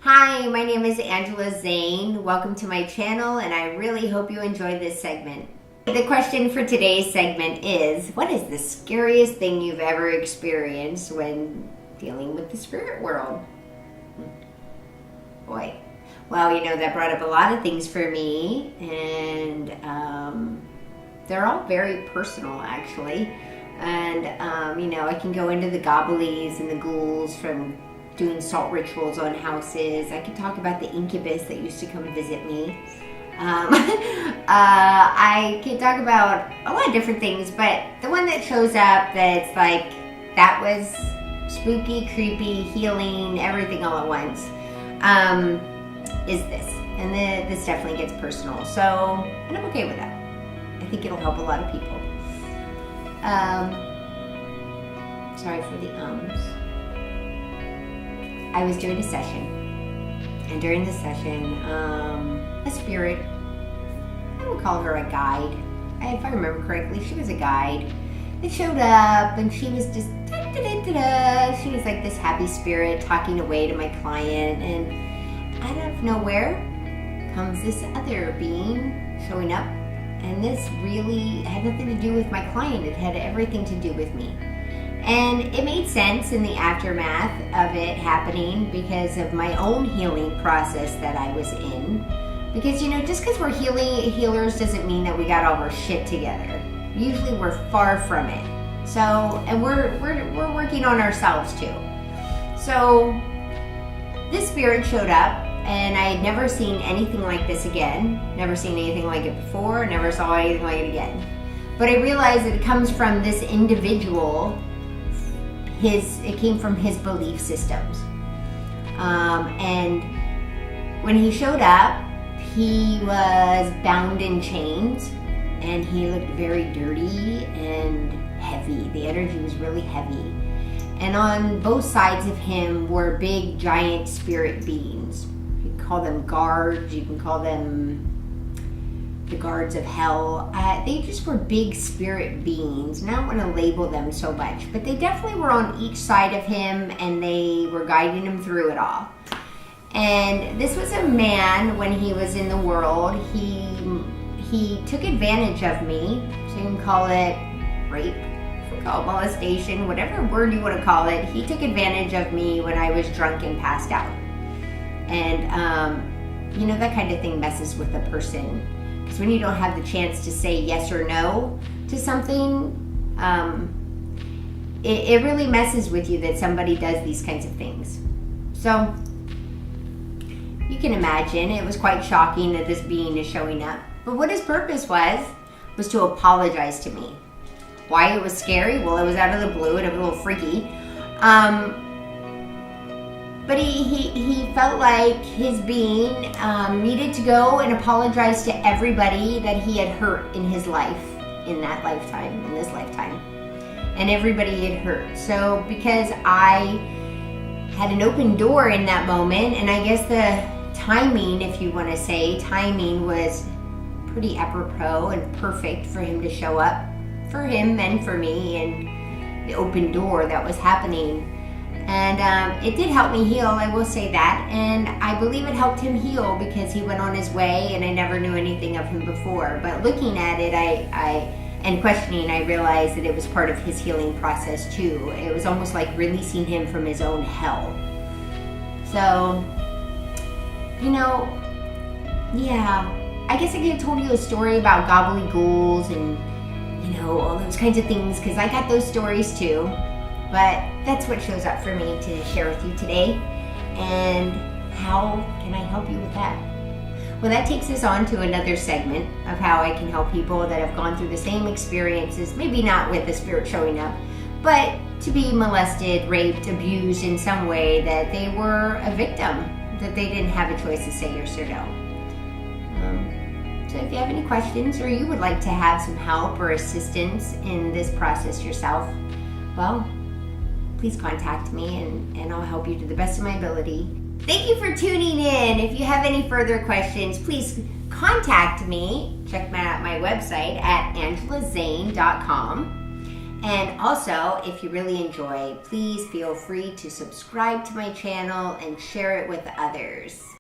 Hi, my name is Angela Zeyn. Welcome to my channel, and I really hope you enjoyed this segment. The question for today's segment is, what is the scariest thing you've ever experienced when dealing with the spirit world? Boy. Well, that brought up a lot of things for me, and they're all very personal, actually. And, I can go into the gobblies and the ghouls from doing salt rituals on houses. I could talk about the incubus that used to come visit me. I could talk about a lot of different things, but the one that shows up that's like, that was spooky, creepy, healing, everything all at once, is this. And this definitely gets personal. And I'm okay with that. I think it'll help a lot of people. Sorry for the ums. I was doing a session, and during the session, a spirit, I would call her a guide. If I remember correctly, she was a guide. It showed up, and she was just da-da-da-da-da. She was like this happy spirit talking away to my client, and out of nowhere comes this other being showing up, and this really had nothing to do with my client. It had everything to do with me. And it made sense in the aftermath of it happening because of my own healing process that I was in. Because, just because we're healers doesn't mean that we got all our shit together. Usually we're far from it. And we're working on ourselves too. So this spirit showed up, and I had never seen anything like this again. Never seen anything like it before. Never saw anything like it again. But I realized that it comes from this individual. It came from his belief systems. And when he showed up, he was bound in chains, and he looked very dirty and heavy. The energy was really heavy. And on both sides of him were big, giant spirit beings. You can call them guards, you can call them the guards of hell. They just were big spirit beings, and I don't want to label them so much, but they definitely were on each side of him, and they were guiding him through it all. And this was a man, when he was in the world, he took advantage of me. So you can call it rape, you can call it molestation, whatever word you want to call it. He took advantage of me when I was drunk and passed out. And that kind of thing messes with a person. Because when you don't have the chance to say yes or no to something, it really messes with you that somebody does these kinds of things. So you can imagine it was quite shocking that this being is showing up. But what his purpose was to apologize to me. Why it was scary? Well, it was out of the blue and a little freaky. But he felt like his being needed to go and apologize to everybody that he had hurt in his life, in this lifetime. And everybody he had hurt. So because I had an open door in that moment, and I guess the timing, if you want to say, timing was pretty apropos and perfect for him to show up, for him and for me, and the open door that was happening. And it did help me heal, I will say that. And I believe it helped him heal because he went on his way, and I never knew anything of him before. But looking at it, and questioning, I realized that it was part of his healing process too. It was almost like releasing him from his own hell. So, yeah. I guess I could have told you a story about gobbledygools and, all those kinds of things, because I got those stories too. But that's what shows up for me to share with you today. And how can I help you with that? Well, that takes us on to another segment of how I can help people that have gone through the same experiences, maybe not with the spirit showing up, but to be molested, raped, abused in some way, that they were a victim, that they didn't have a choice to say yes or no. So if you have any questions, or you would like to have some help or assistance in this process yourself, well, please contact me, and I'll help you to the best of my ability. Thank you for tuning in. If you have any further questions, please contact me. Check out my website at angelazeyn.com. And also, if you really enjoy, please feel free to subscribe to my channel and share it with others.